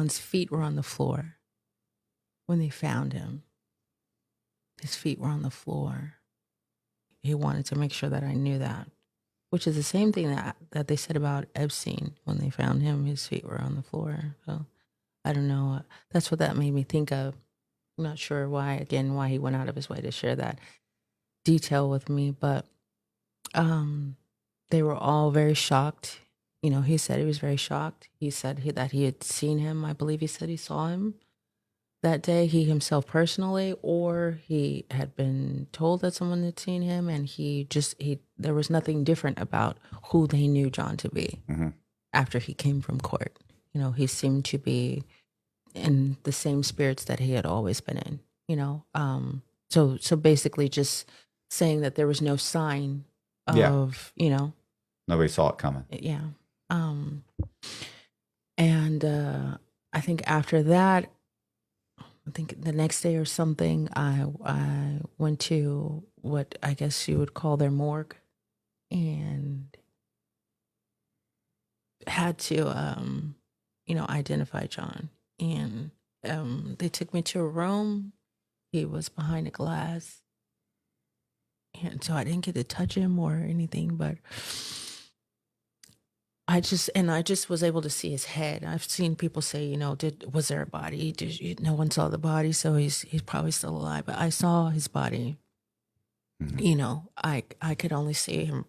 John's feet were on the floor when they found him. His feet were on the floor. He wanted to make sure that I knew that, which is the same thing that they said about Epstein when they found him. His feet were on the floor. So I don't know. That's what that made me think of. I'm not sure why he went out of his way to share that detail with me, but they were all very shocked. You know, he said he was very shocked. He said that he had seen him. I believe he said he saw him that day, he himself personally, or he had been told that someone had seen him, and there was nothing different about who they knew John to be after he came from court. You know, he seemed to be in the same spirits that he had always been in, you know. So basically just saying that there was no sign of, you know. Nobody saw it coming. Yeah. And I think after that, I think the next day or something, I went to what I guess you would call their morgue and had to, you know, identify John. And they took me to a room. He was behind a glass. And so I didn't get to touch him or anything, but I just was able to see his head. I've seen people say, you know, was there a body? No one saw the body, so he's probably still alive. But I saw his body. You know, I could only see him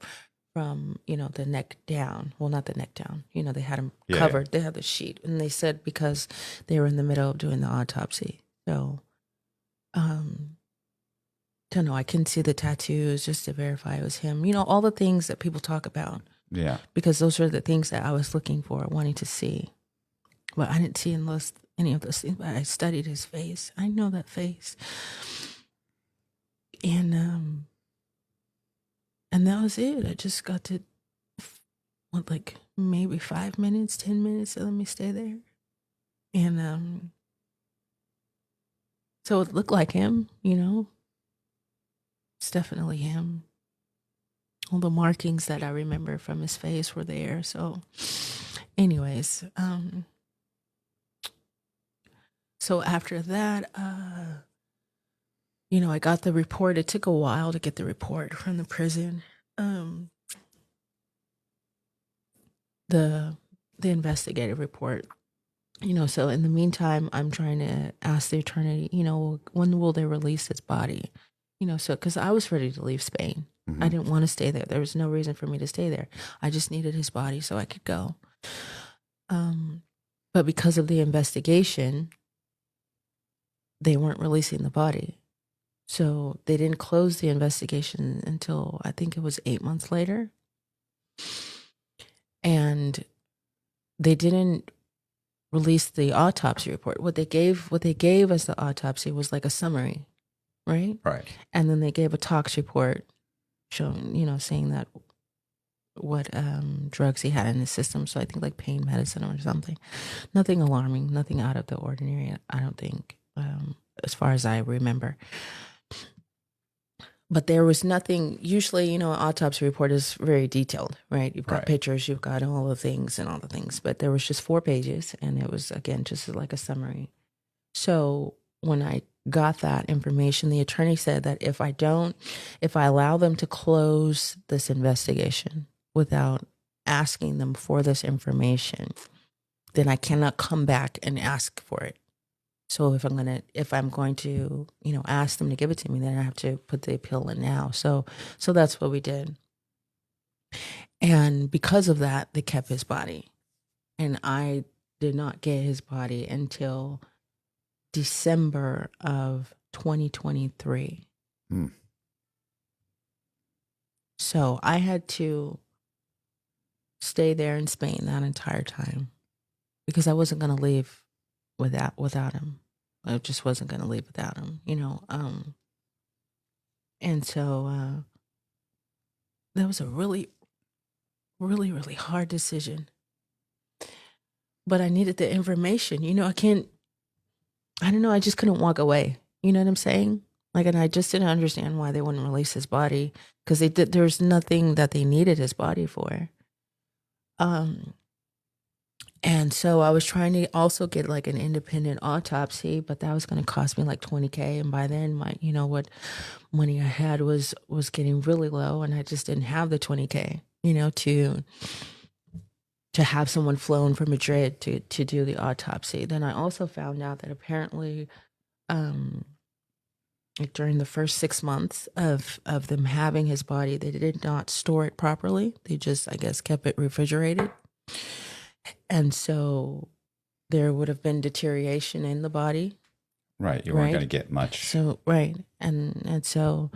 from, you know, the neck down. Well, not the neck down. You know, they had him covered. They had the sheet, and they said because they were in the middle of doing the autopsy. So, don't know. I couldn't see the tattoos just to verify it was him. You know, all the things that people talk about. Yeah. Because those are the things that I was looking for, wanting to see. But I didn't see any of those things. But I studied his face. I know that face. And that was it. I just got to, like, maybe 5 minutes, 10 minutes to let me stay there. And so it looked like him, you know. It's definitely him. All the markings that I remember from his face were there. So anyways, so after that, you know, I got the report. It took a while to get the report from the prison. The investigative report, you know, so in the meantime, I'm trying to ask the attorney, you know, when will they release his body? You know, so, because I was ready to leave Spain. I didn't want to stay there. There was no reason for me to stay there. I just needed his body so I could go. But because of the investigation, they weren't releasing the body. So they didn't close the investigation until I think it was 8 months later. And they didn't release the autopsy report. What they gave as the autopsy was like a summary, right? Right. And then they gave a tox report showing, you know, saying that what drugs he had in his system. So I think like pain medicine or something. Nothing alarming, nothing out of the ordinary, I don't think, as far as I remember. But there was nothing, usually, you know, an autopsy report is very detailed, right? You've got pictures, you've got all the things and all the things. But there was just 4 pages, and it was, again, just like a summary. So when I got that information, the attorney said that if I allow them to close this investigation without asking them for this information, then I cannot come back and ask for it. So if I'm going to, you know, ask them to give it to me, then I have to put the appeal in now. So that's what we did. And because of that, they kept his body. And I did not get his body until December of 2023. So I had to stay there in Spain that entire time because I wasn't going to leave without him. I just wasn't going to leave without him, you know. And so that was a really, really, really hard decision. But I needed the information, you know. I don't know, I just couldn't walk away. You know what I'm saying? Like, and I just didn't understand why they wouldn't release his body because there's nothing that they needed his body for. And so I was trying to also get like an independent autopsy, but that was going to cost me like 20K. And by then my, what money I had was getting really low, and I just didn't have the 20K, to have someone flown from Madrid to do the autopsy. Then I also found out that apparently, like during the first 6 months of them having his body, they did not store it properly. They just, I guess, kept it refrigerated. And so there would have been deterioration in the body. Right. You weren't going to get much. So, right. And so,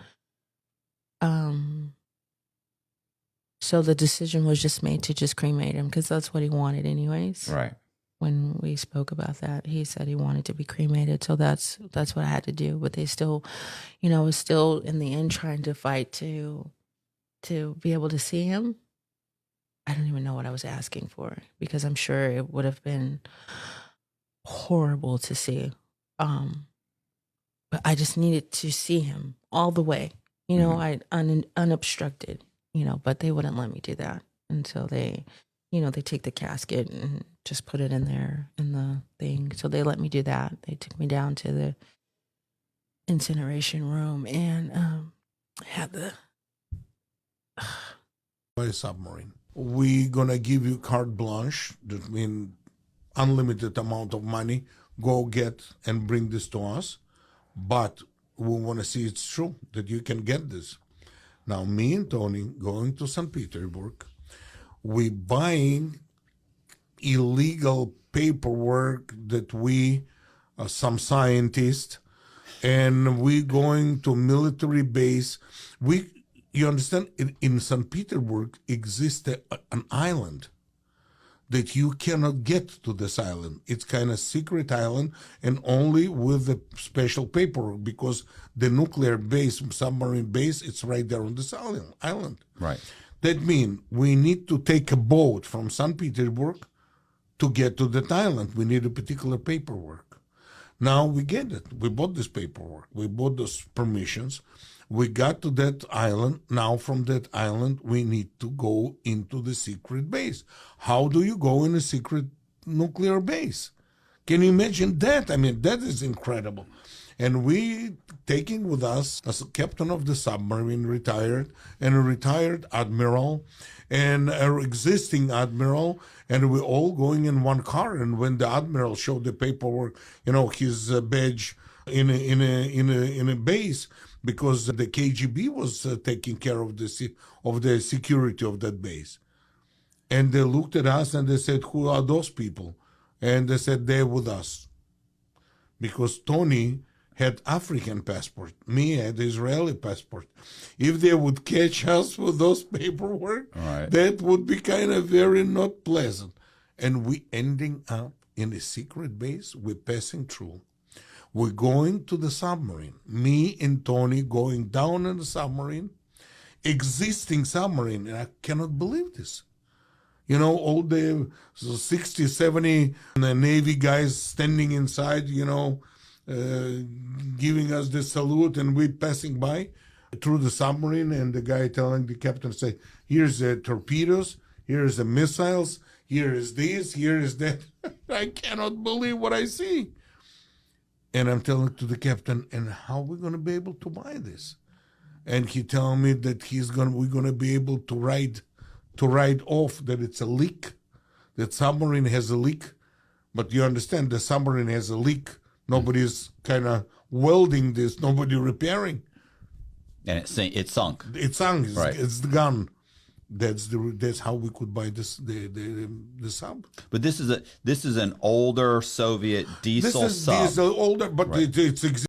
so the decision was just made to just cremate him, because that's what he wanted anyways. Right. When we spoke about that, he said he wanted to be cremated. So that's what I had to do. But they still, was still in the end trying to fight to be able to see him. I don't even know what I was asking for, because I'm sure it would have been horrible to see. But I just needed to see him all the way, I unobstructed, but they wouldn't let me do that until they take the casket and just put it in there in the thing. So they let me do that. They took me down to the incineration room and had the by submarine. We're gonna give you carte blanche, that means unlimited amount of money. Go get and bring this to us, but we want to see it's true that you can get this. Now, me and Tony going to St. Petersburg, we buying illegal paperwork that we, some scientists, and we going to military base. You understand, in St. Petersburg exists an island that you cannot get to this island. It's kind of secret island, and only with the special paperwork, because the nuclear base, submarine base, it's right there on this island. Right. That means we need to take a boat from St. Petersburg to get to that island. We need a particular paperwork. Now we get it. We bought this paperwork. We bought those permissions. We got to that island. Now from that island, we need to go into the secret base. How do you go in a secret nuclear base? Can you imagine that? I mean, that is incredible. And we taking with us as a captain of the submarine, retired, and a retired admiral, and our existing admiral, and we're all going in one car. And when the admiral showed the paperwork, his badge in a base, because the KGB was taking care of the security of that base. And they looked at us and they said, "Who are those people?" And they said, "They're with us." Because Tony had African passport, me had Israeli passport. If they would catch us with those paperwork, right, that would be kind of very not pleasant. And we ending up in a secret base. We're passing through. We're going to the submarine. Me and Tony going down in the submarine, existing submarine, and I cannot believe this. All the 60, 70 Navy guys standing inside, giving us the salute, and we passing by through the submarine, and the guy telling the captain, say, "Here's the torpedoes, here's the missiles, here is this, here is that." I cannot believe what I see. And I'm telling to the captain, "And how are we going to be able to buy this?" And he telling me that we're going to be able to write off that it's a leak, that submarine has a leak. But you understand, the submarine has a leak. Nobody's kind of welding this, nobody repairing. And it sunk. It sunk. Right. It's the gun. That's how we could buy this the sub. But this is an older Soviet diesel sub. This is older, but right, it's